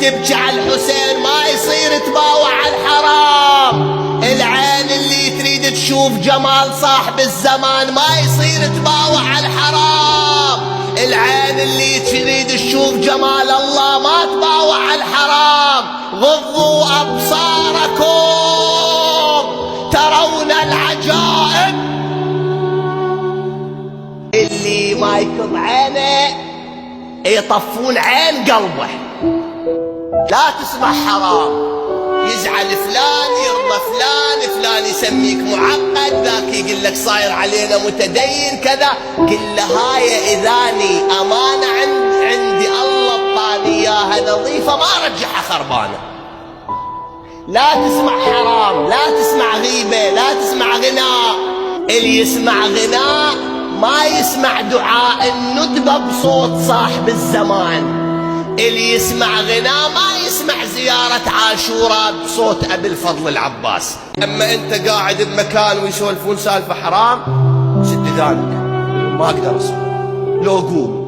تبكي على الحسين ما يصير تباوع على الحرام. العين اللي تريد تشوف جمال صاحب الزمان ما يصير تباوع على الحرام. العين اللي تريد تشوف جمال الله ما تباوع على الحرام. غضوا أبصاركم ترون العجائب. اللي ما يكض عينه يطفون عين قلبه. لا تسمع حرام، يزعل فلان يرضى فلان، فلان يسميك معقد، ذاك يقول لك صاير علينا متدين كذا. قل له هاي اذاني امانه عندي الله اعطاني اياها نظيفه ما ارجعها خربانه. لا تسمع حرام، لا تسمع غيبه، لا تسمع غناء. اللي يسمع غناء ما يسمع دعاء الندبه بصوت صاحب الزمان. اللي يسمع غناء ما يسمع زيارة عاشوراء بصوت أبي الفضل العباس. أما أنت قاعد بمكان ويسولفون سالفة حرام سد ذلك، ما أقدر أسمع، لو قوم